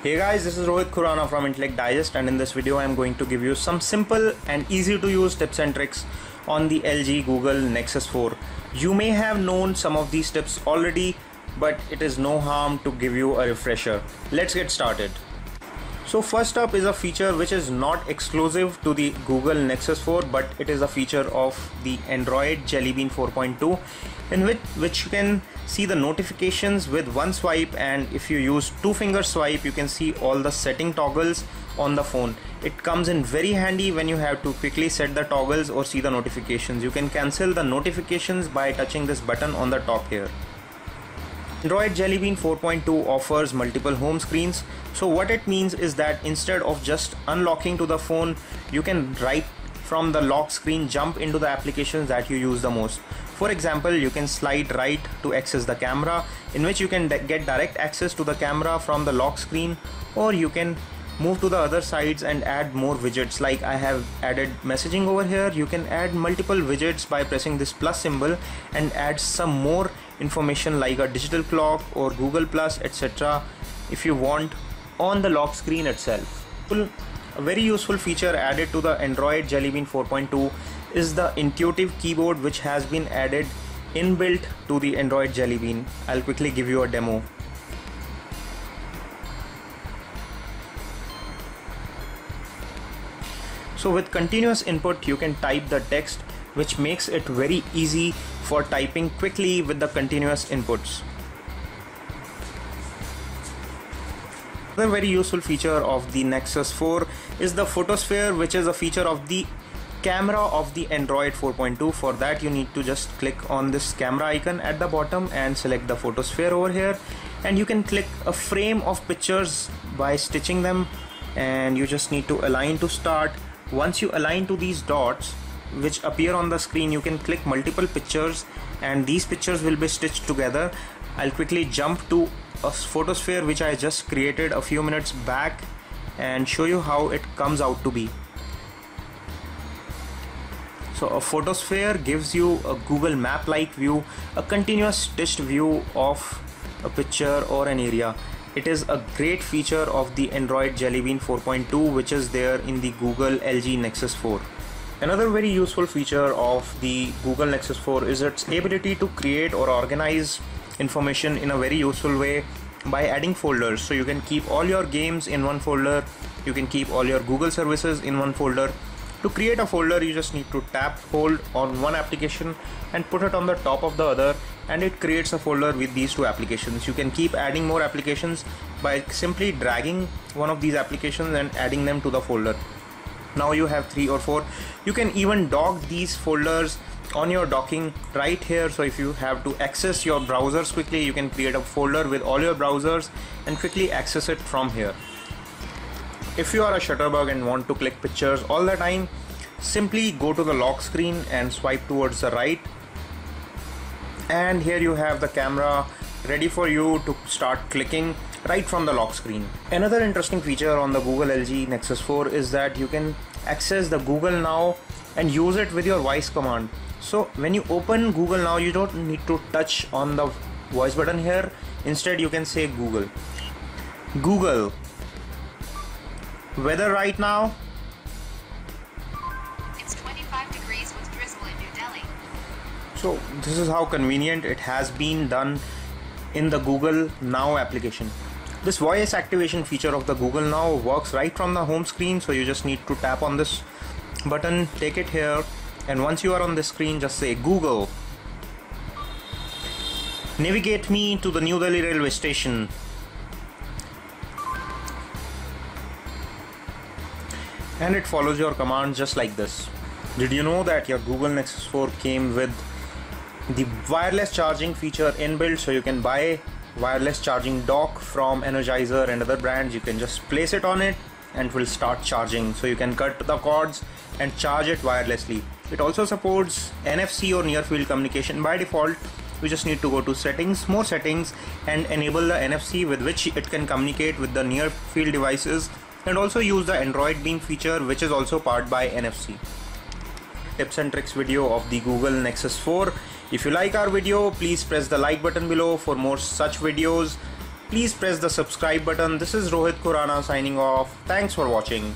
Hey guys, this is Rohit Khurana from Intellect Digest, and in this video I am going to give you some simple and easy to use tips and tricks on the LG Google Nexus 4. You may have known some of these tips already, but it is no harm to give you a refresher. Let's get started. So first up is a feature which is not exclusive to the Google Nexus 4, but it is a feature of the Android Jelly Bean 4.2, in which you can see the notifications with one swipe, and if you use two-finger swipe you can see all the setting toggles on the phone. It comes in very handy when you have to quickly set the toggles or see the notifications. You can cancel the notifications by touching this button on the top here. Android Jelly Bean 4.2 offers multiple home screens. So what it means is that instead of just unlocking to the phone, you can right from the lock screen jump into the applications that you use the most. For example, you can slide right to access the camera, in which you can get direct access to the camera from the lock screen, or you can move to the other sides and add more widgets. Like I have added messaging over here. You can add multiple widgets by pressing this plus symbol and add some more information like a digital clock or Google Plus, etc. if you want on the lock screen itself. A very useful feature added to the Android Jelly Bean 4.2 is the intuitive keyboard, which has been added inbuilt to the Android Jelly Bean. I'll quickly give you a demo. So with continuous input you can type the text, which makes it very easy for typing quickly with the continuous inputs. Another very useful feature of the Nexus 4 is the photosphere, which is a feature of the camera of the Android 4.2. For that you need to just click on this camera icon at the bottom and select the photosphere over here, and you can click a frame of pictures by stitching them, and you just need to align to start. Once you align to these dots which appear on the screen, you can click multiple pictures and these pictures will be stitched together. I'll quickly jump to a photosphere which I just created a few minutes back and show you how it comes out to be. So a photosphere gives you a Google Map like view, a continuous stitched view of a picture or an area. It is a great feature of the Android Jelly Bean 4.2, which is there in the Google LG Nexus 4. Another very useful feature of the Google Nexus 4 is its ability to create or organize information in a very useful way by adding folders. So you can keep all your games in one folder, you can keep all your Google services in one folder. To create a folder, you just need to hold on one application and put it on the top of the other, and it creates a folder with these two applications. You can keep adding more applications by simply dragging one of these applications and adding them to the folder. Now you have 3 or 4. You can even dock these folders on your docking right here. So if you have to access your browsers quickly, you can create a folder with all your browsers and quickly access it from here. If you are a shutterbug and want to click pictures all the time, simply go to the lock screen and swipe towards the right, and here you have the camera ready for you to start clicking right from the lock screen. Another interesting feature on the Google LG Nexus 4 is that you can access the Google Now and use it with your voice command. So when you open Google Now, you don't need to touch on the voice button here. Instead you can say Google, weather right now. It's 25 degrees with drizzle in New Delhi. So this is how convenient it has been done in the Google Now application. This voice activation feature of the Google Now works right from the home screen. So you just need to tap on this button, take it here, and once you are on the screen, just say Google, navigate me to the New Delhi railway station. And it follows your command just like this. Did you know that your Google Nexus 4 came with the wireless charging feature inbuilt? So you can buy wireless charging dock from Energizer and other brands. You can just place it on it and it will start charging. So you can cut the cords and charge it wirelessly. It also supports NFC or near field communication by default. We just need to go to settings, more settings, and enable the NFC with which it can communicate with the near field devices, and also use the Android Beam feature, which is also powered by NFC. Tips and tricks video of the Google Nexus 4. If you like our video, please press the like button below for more such videos. please press the subscribe button. This is Rohit Khurana signing off. Thanks for watching.